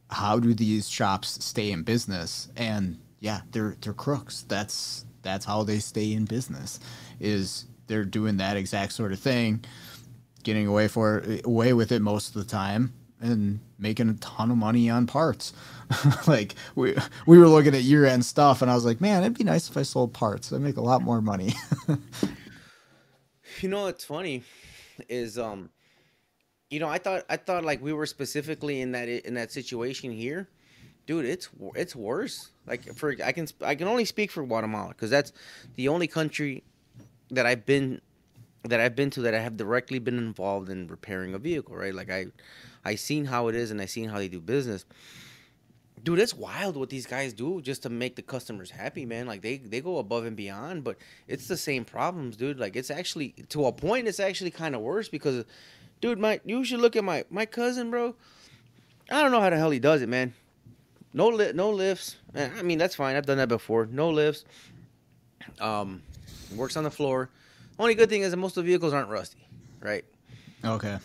how do these shops stay in business? And yeah, they're crooks. That's how they stay in business. Is they're doing that exact sort of thing, getting away with it most of the time, and making a ton of money on parts. Like we were looking at year-end stuff, and I was like, man, it'd be nice if I sold parts. I'd make a lot more money. You know what's funny is I thought like we were specifically in that situation here, dude. It's worse. Like I can only speak for Guatemala because that's the only country that I've been to that I have directly been involved in repairing a vehicle, right? Like I seen how it is and I seen how they do business. Dude, it's wild what these guys do just to make the customers happy, man. Like they go above and beyond, but it's the same problems, dude. Like it's actually to a point it's actually kind of worse because dude, you should look at my cousin, bro. I don't know how the hell he does it, man. No lifts. I mean, that's fine. I've done that before. No lifts. Works on the floor. Only good thing is that most of the vehicles aren't rusty, right? Okay.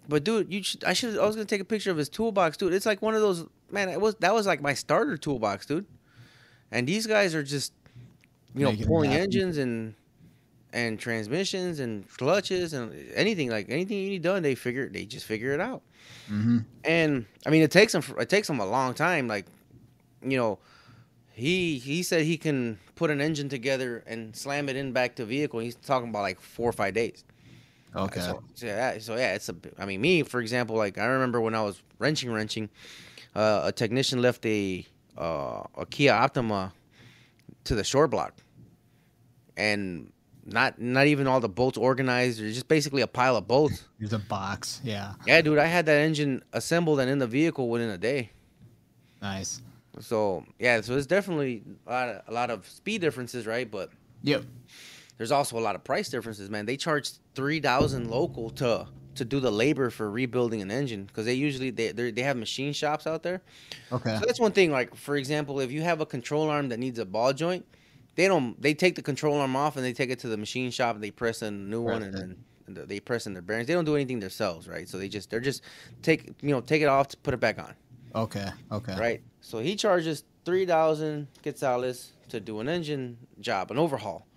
But dude, I was gonna take a picture of his toolbox, dude. It's like one of those, man. That was like my starter toolbox, dude. And these guys are just, pulling engines and transmissions and clutches and anything you need done. They just figure it out. Mm-hmm. And I mean, it takes them a long time. Like, he said he can put an engine together and slam it in back to vehicle. He's talking about like 4 or 5 days. Okay. Me, for example, like I remember when I was wrenching, a technician left a Kia Optima to the short block, and not even all the bolts organized. There's just basically a pile of bolts. There's a box. Yeah. Yeah, dude, I had that engine assembled and in the vehicle within a day. Nice. So yeah, so it's definitely a lot of speed differences, right? But yep. There's also a lot of price differences, man. They charge $3,000 local to do the labor for rebuilding an engine because they have machine shops out there. Okay. So that's one thing. Like for example, if you have a control arm that needs a ball joint, they take the control arm off and they take it to the machine shop and they press in a new one and then they press in their bearings. They don't do anything themselves, right? So they're just take it off to put it back on. Okay. Right. So he charges $3,000 quetzales to do an engine job, an overhaul.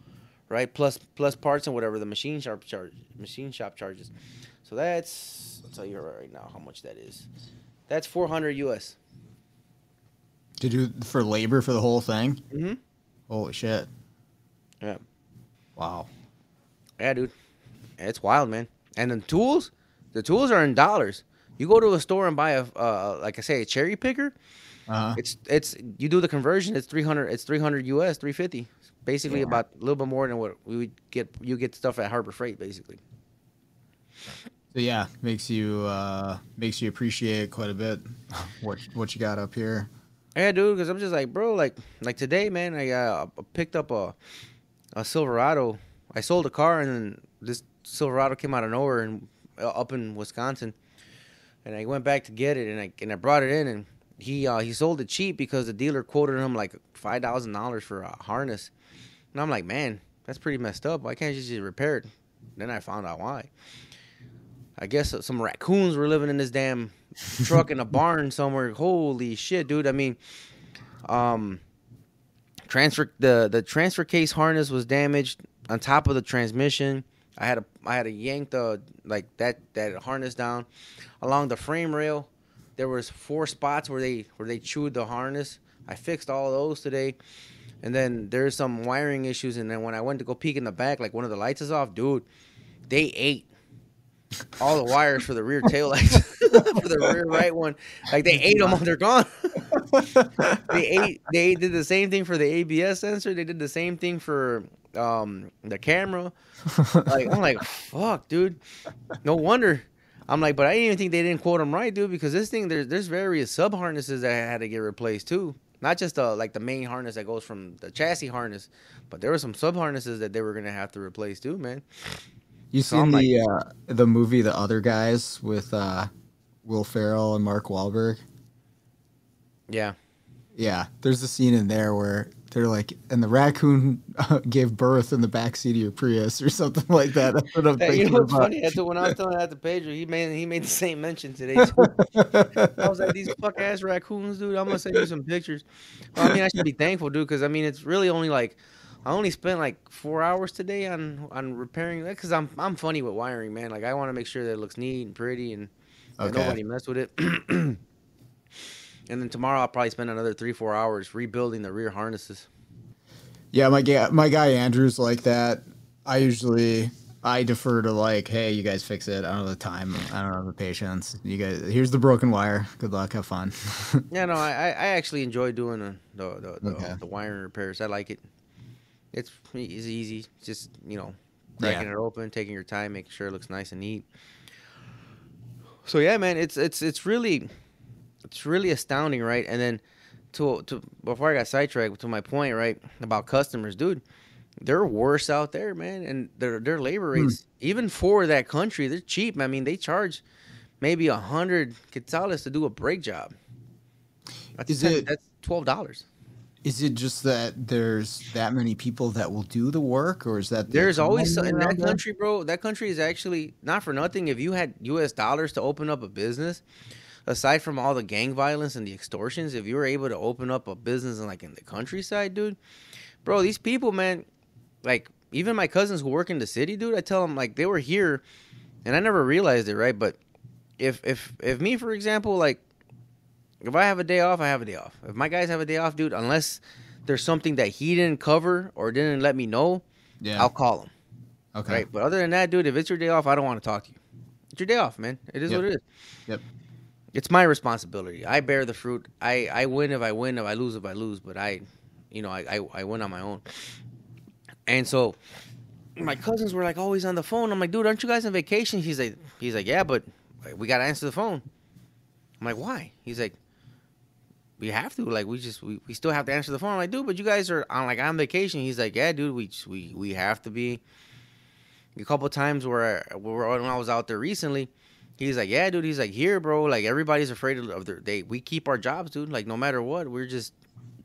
Right, plus parts and whatever the machine shop charges. So I'll tell you right now how much that is. That's $400 US. To do for labor for the whole thing? Mm-hmm. Holy shit. Yeah. Wow. Yeah, dude. It's wild, man. And the tools are in dollars. You go to a store and buy like I say, a cherry picker. Uh-huh. It's you do the conversion. It's $300 US, $350. Basically, about a little bit more than what we would get. You get stuff at Harbor Freight, basically. So yeah, makes you appreciate quite a bit what you got up here. Yeah, dude, because I'm just like, bro, like today, man, I picked up a Silverado. I sold a car, and then this Silverado came out of nowhere and up in Wisconsin, and I went back to get it, and I brought it in, and he sold it cheap because the dealer quoted him like $5,000 for a harness. And I'm like, man, that's pretty messed up. Why can't you just repair it? Then I found out why. I guess some raccoons were living in this damn truck in a barn somewhere. Holy shit, dude. I mean, the transfer case harness was damaged on top of the transmission. I had to yank that harness down along the frame rail. There was 4 spots where they chewed the harness. I fixed all of those today. And then there's some wiring issues. And then when I went to go peek in the back, like one of the lights is off, dude, they ate all the wires for the rear tail lights, for the rear right one. Like they ate them, they're gone. They did the same thing for the ABS sensor. They did the same thing for the camera. Like I'm like, fuck, dude. No wonder. I'm like, but I didn't even think they didn't quote them right, dude, because this thing there's various sub harnesses that had to get replaced too. Not just like the main harness that goes from the chassis harness, but there were some sub harnesses that they were gonna have to replace too, man. You seen the movie The Other Guys with Will Ferrell and Mark Wahlberg? Yeah. Yeah, there's a scene in there where they're like, and the raccoon gave birth in the backseat of your Prius or something like that. That's what I'm You thinking know what's about. funny? That's when I was telling that to Pedro, he made the same mention today too. I was like, these fuck ass raccoons, dude. I'm gonna send you some pictures. Well, I mean, I should be thankful, dude, because I mean, it's really only like I only spent like 4 hours today on repairing that because I'm funny with wiring, man. Like I want to make sure that it looks neat and pretty and that Okay. nobody messed with it. And then tomorrow I'll probably spend another 3-4 hours rebuilding the rear harnesses. Yeah, my guy Andrew's like that. I defer to like, hey, you guys fix it. I don't have the time. I don't have the patience. You guys, here's the broken wire. Good luck. Have fun. Yeah, no, I actually enjoy doing Okay. the wiring repairs. I like it. It's easy. Just Yeah. cracking it open, taking your time, making sure it looks nice and neat. So yeah, man, it's really astounding, right? And then to before I got sidetracked to my point, right, about customers, dude, they're worse out there, man, and their labor Hmm. rates, even for that country, they're cheap. I mean, they charge maybe 100 quetzales to do a brake job. Is it That's $12. is it just that there's that many people that will do the work, or is that the There's always economy in that around there? country, bro. That country is actually not for nothing. If you had U.S. dollars to open up a business, aside from all the gang violence and the extortions, if you were able to open up a business in the countryside, dude, bro, these people, man, like even my cousins who work in the city, dude, I tell them like they were here, and I never realized it, right? But if me, for example, like if I have a day off, I have a day off. If my guys have a day off, dude, unless there's something that he didn't cover or didn't let me know, Yeah. I'll call him. Okay. Right. But other than that, dude, if it's your day off, I don't want to talk to you. It's your day off, man. It is Yep. what it is. Yep. It's my responsibility. I bear the fruit. I win if I win, if I lose if I lose. But I win on my own. And so my cousins were like always on the phone. I'm like, dude, aren't you guys on vacation? He's like, yeah, but we gotta answer the phone. I'm like, why? He's like, we have to. Like, we still have to answer the phone. I'm like, dude, but you guys are on vacation. He's like, yeah, dude, we have to be. A couple of times where when I was out there recently, he's like, yeah, dude. He's like, here, bro. Like everybody's afraid of we keep our jobs, dude. Like no matter what,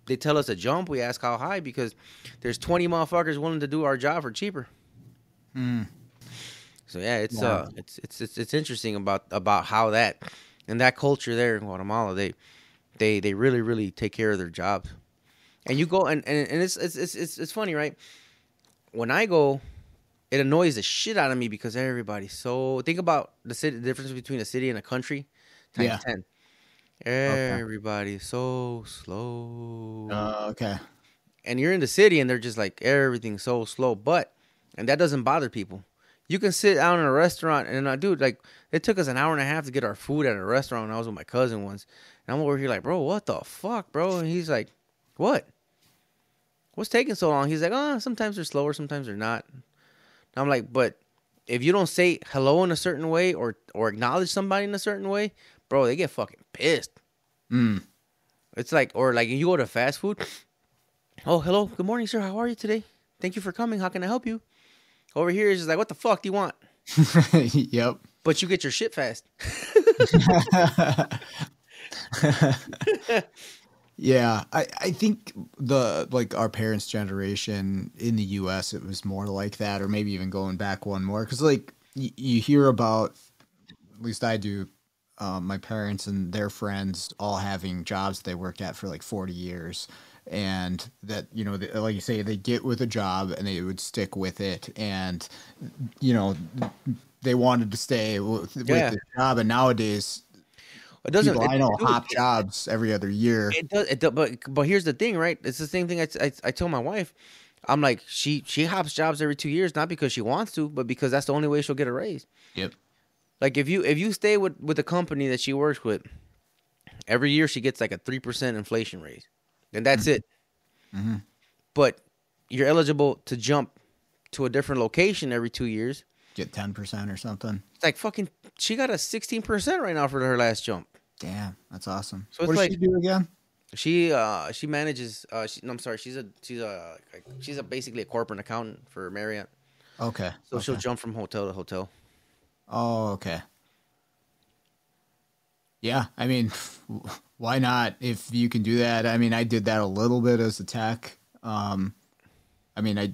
they tell us to jump. We ask how high because there's 20 motherfuckers willing to do our job for cheaper. Hmm. So yeah, Wow. it's interesting about how that and that culture there in Guatemala, they really really take care of their jobs. And you go and it's funny, right? When I go, it annoys the shit out of me because everybody's so. Think about the difference between a city and a country, times Yeah. 10. Okay. Everybody's so slow, Okay. and you're in the city, and they're just like everything's so slow. And that doesn't bother people. You can sit down in a restaurant, and dude, like it took us an hour and a half to get our food at a restaurant. When I was with my cousin once, and I'm over here like, bro, what the fuck, bro? And he's like, what? What's taking so long? He's like, oh, sometimes they're slower, sometimes they're not. And I'm like, but if you don't say hello in a certain way or acknowledge somebody in a certain way, bro, they get fucking pissed. Mm. It's like, or like you go to fast food. Oh, hello, good morning, sir. How are you today? Thank you for coming. How can I help you? Over here is just like, what the fuck do you want? Yep. But you get your shit fast. Yeah, I think our parents' generation in the U.S. it was more like that, or maybe even going back one more, because like you hear about, at least I do, my parents and their friends all having jobs they worked at for like 40 years, and that like you say they get with a job and they would stick with it, and you know they wanted to stay with Yeah. the job, and nowadays It doesn't, people I know dude, hop jobs every other year. it does, but here's the thing, right? It's the same thing I tell my wife. I'm like, she hops jobs every 2 years, not because she wants to, but because that's the only way she'll get a raise. Yep. Like if you stay with the company that she works with, every year she gets like a 3% inflation raise, and that's it. Mm-hmm. But you're eligible to jump to a different location every 2 years. Get 10% or something. It's like fucking. She got a 16% right now for her last jump. Damn, that's awesome. So it's What does like she do again? she manages. No, I'm sorry. She's a basically a corporate accountant for Marriott. Okay. So she'll Okay. jump from hotel to hotel. Oh, okay. Yeah, I mean, why not? If you can do that, I mean, I did that a little bit as a tech. I mean, I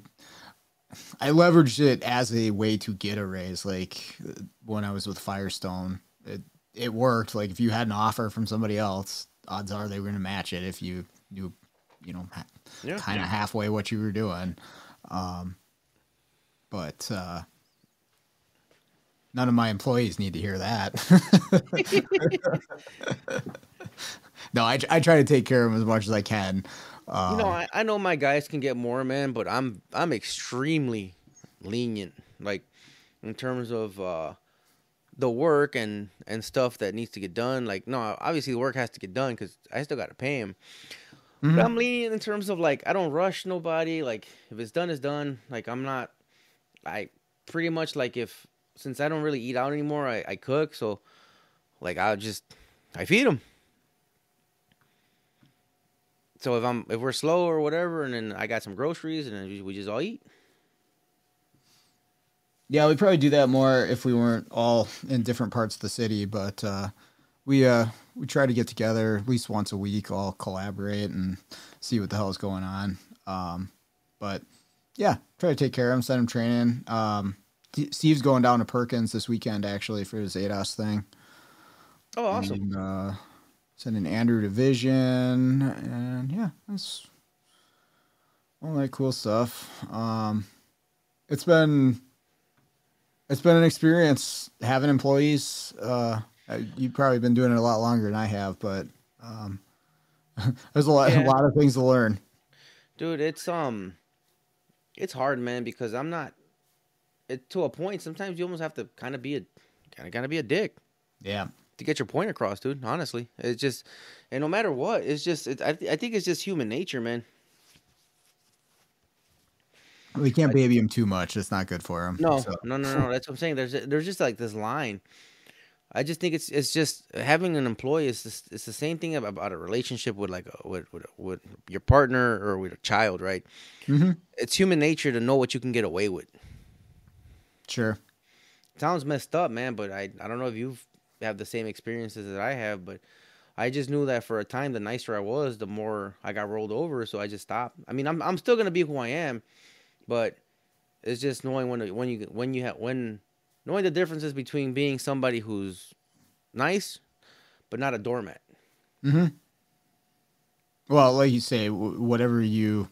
leveraged it as a way to get a raise. Like when I was with Firestone, it worked. Like if you had an offer from somebody else, odds are they were going to match it if you knew, you know, Yeah. kind of halfway what you were doing. But none of my employees need to hear that. No, I try to take care of them as much as I can. You know, I know my guys can get more, man, but I'm extremely lenient, like in terms of the work and stuff that needs to get done. Like, no, obviously the work has to get done because I still got to pay him. Mhm. But I'm lenient in terms of like I don't rush nobody. Like if it's done, it's done. Like I'm not. I pretty much like if since I don't really eat out anymore, I cook. So like I feed them. So if we're slow or whatever, and then I got some groceries, and then we just all eat. Yeah, we'd probably do that more if we weren't all in different parts of the city. But we try to get together at least once a week, all collaborate and see what the hell is going on. But yeah, try to take care of him, send him training. Steve's going down to Perkins this weekend actually for his ADOS thing. Oh, awesome! And, sending Andrew to Vision, and yeah, that's all that cool stuff. It's been an experience having employees. You've probably been doing it a lot longer than I have, but there's a lot of things to learn. Dude, it's hard, man, because I'm not. To a point, sometimes you almost have to kind of be a dick. Yeah. To get your point across, dude. Honestly, it's just, and no matter what, it's just. I think it's just human nature, man. We can't baby him too much. It's not good for him. No, so. no. That's what I'm saying. There's just like this line. I just think it's just having an employee is just, it's the same thing about a relationship with like with your partner or with a child, right? Mm-hmm. It's human nature to know what you can get away with. Sure. Sounds messed up, man, but I don't know if you have the same experiences that I have, but I just knew that for a time, the nicer I was, the more I got rolled over. So I just stopped. I mean, I'm still gonna be who I am, but it's just knowing knowing the differences between being somebody who's nice, but not a doormat. Mm-hmm. Well, like you say, whatever you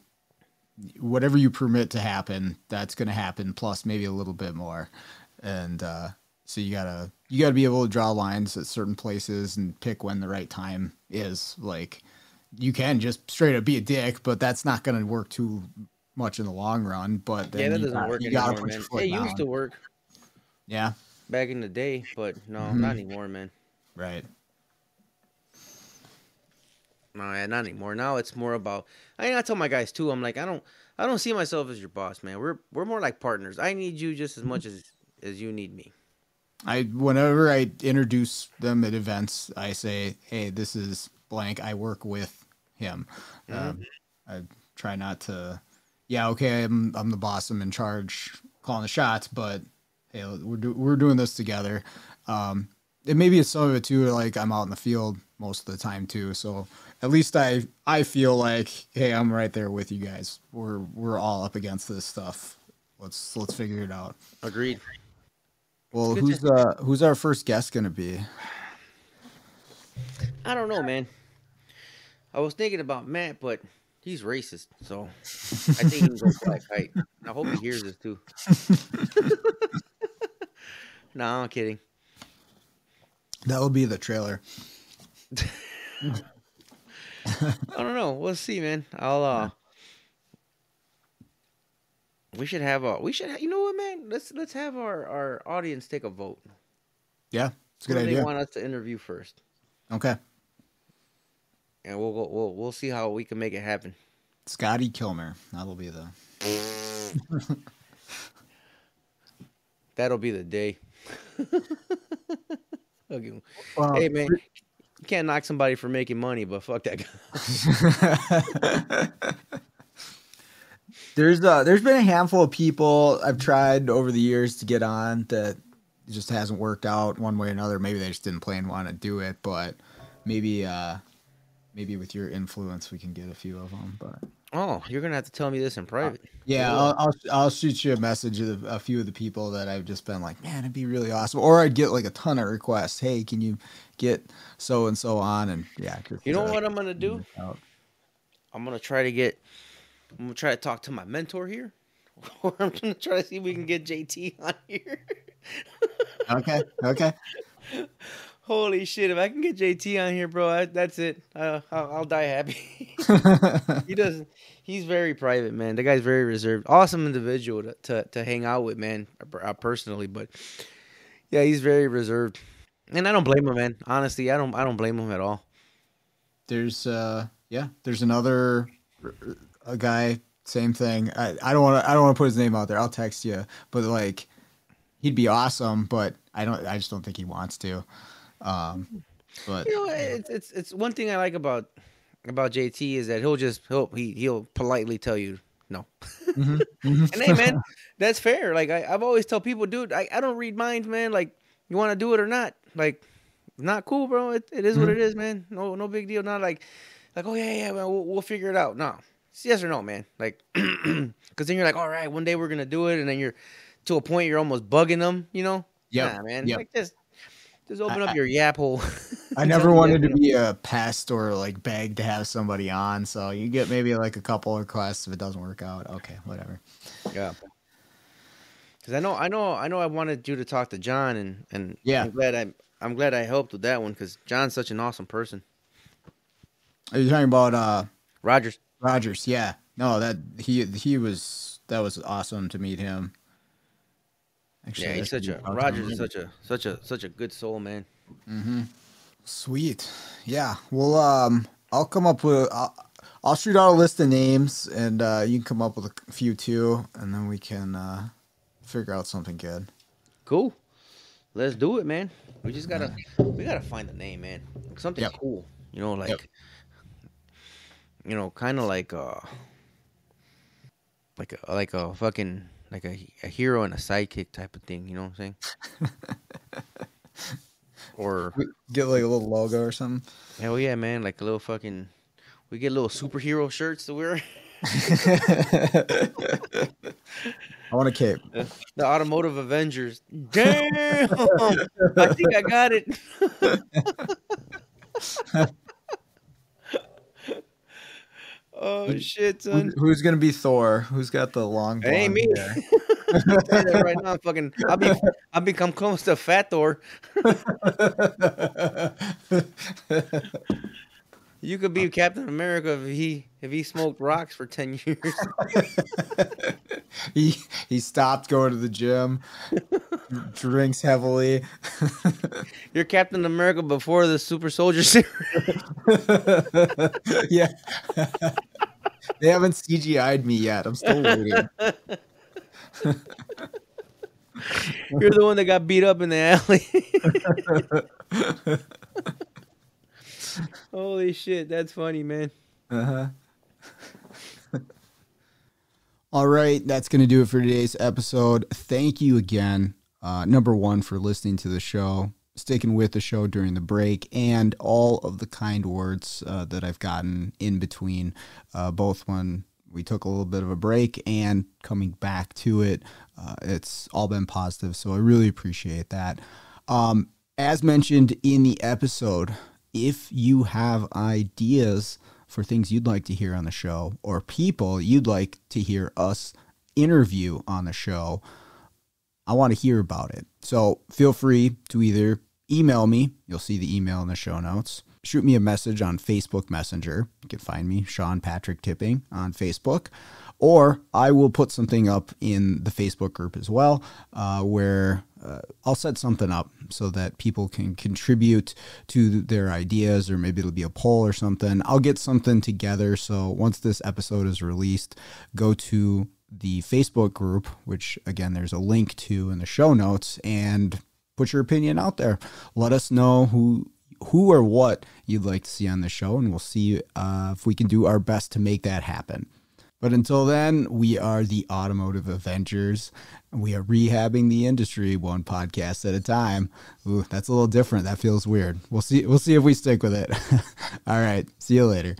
permit to happen, that's going to happen. Plus, maybe a little bit more, and so you gotta be able to draw lines at certain places and pick when the right time is. Like, you can just straight up be a dick, but that's not going to work too much in the long run. But then that doesn't work anymore, man. It used to work. Yeah. Back in the day, but no, Mm-hmm. not anymore, man. Right. No, yeah, not anymore. Now it's more about. I tell my guys too. I'm like, I don't see myself as your boss, man. We're more like partners. I need you just as much as you need me. Whenever I introduce them at events, I say, "Hey, this is blank. I work with him." Mm-hmm. I try not to. Yeah, okay, I'm the boss. I'm in charge, calling the shots, but hey, we're doing this together. And maybe it's some of it too. Like I'm out in the field most of the time too, so at least I feel like, hey, I'm right there with you guys. We're all up against this stuff. Let's figure it out. Agreed. Well, who's our first guest gonna be? I don't know, man. I was thinking about Matt, but he's racist, so I think he can go black height. I hope he hears this too. No, I'm kidding. That'll be the trailer. I don't know. We'll see, man. We should you know what, man? Let's have our audience take a vote. Yeah, it's a good Who do idea. they want us to interview first? Okay. And we'll see how we can make it happen. Scotty Kilmer. That'll be the That'll be the day. Okay. Well, Hey, man, you can't knock somebody for making money, but fuck that guy. there's been a handful of people I've tried over the years to get on that just hasn't worked out one way or another. Maybe they just didn't plan want to do it, but maybe with your influence we can get a few of them. But Oh, you're gonna have to tell me this in private. yeah, I'll shoot you a message of a few of the people that I've just been like, man, it'd be really awesome. Or I'd get like a ton of requests. Hey, can you get so and so on? And yeah, You know what I'm gonna do? I'm gonna try to talk to my mentor here, or I'm gonna try to see if we can get JT on here. Okay. Holy shit! If I can get JT on here, bro, that's it. I'll die happy. He's very private, man. The guy's very reserved. Awesome individual to hang out with, man. Personally, but yeah, he's very reserved, and I don't blame him, man. Honestly, I don't blame him at all. There's another a guy, same thing. I don't want to put his name out there. I'll text you, but like he'd be awesome, but I just don't think he wants to. But it's one thing I like about JT is that he'll politely tell you no. And hey, man, that's fair. Like I've always tell people, dude, I don't read minds, man. Like you want to do it or not, like not cool, bro. It is what it is, man. No big deal. Not like oh yeah, man, we'll figure it out. No, it's yes or no, man. Like because then you're like, all right, one day we're gonna do it, and then you're to a point you're almost bugging them, you know? Yeah, nah, man. Yep. Like just open up your yap hole. I never wanted to be a pest or like beg to have somebody on, so you get maybe like a couple of requests. If it doesn't work out, okay, whatever. Yeah. Because I know I wanted you to talk to John, and yeah, I'm glad I helped with that one because John's such an awesome person. Are you talking about Rogers? Rogers, yeah. No, that was awesome to meet him. Actually, yeah, he's Rogers is such a good soul, man. Mm-hmm. Sweet. Yeah. Well, I'll come up with I'll shoot out a list of names, and you can come up with a few too, and then we can figure out something good. Cool. Let's do it, man. We gotta find the name, man. Something cool. You know, like you know, kind of like a fucking like a hero and a sidekick type of thing. You know what I'm saying? Or get like a little logo or something. Hell yeah, man! Like a little fucking. We get little superhero shirts to wear. I want a cape. The Automotive Avengers. Damn! I think I got it. Oh shit, son! Who's gonna be Thor? Who's got the long? It ain't me. I'll tell you that right now, fucking. I'll become close to Fat Thor. You could be Captain America if he smoked rocks for 10 years. he stopped going to the gym, drinks heavily. You're Captain America before the Super Soldier Series. Yeah. They haven't CGI'd me yet. I'm still waiting. You're the one that got beat up in the alley. Holy shit, that's funny, man. Uh-huh. All right, that's going to do it for today's episode. Thank you again, number one, for listening to the show, sticking with the show during the break, and all of the kind words that I've gotten in between, both when we took a little bit of a break and coming back to it. It's all been positive, so I really appreciate that. As mentioned in the episode, if you have ideas for things you'd like to hear on the show or people you'd like to hear us interview on the show, I want to hear about it. So feel free to either email me. You'll see the email in the show notes. Shoot me a message on Facebook Messenger. You can find me, Sean Patrick Tipping, on Facebook. Or I will put something up in the Facebook group as well, where I'll set something up so that people can contribute to their ideas, or maybe it'll be a poll or something. I'll get something together. So once this episode is released, go to the Facebook group, which again, there's a link to in the show notes, and put your opinion out there. Let us know who or what you'd like to see on the show, and we'll see if we can do our best to make that happen. But until then, we are the Automotive Avengers. We are rehabbing the industry one podcast at a time. Ooh, that's a little different. That feels weird. We'll see if we stick with it. All right. See you later.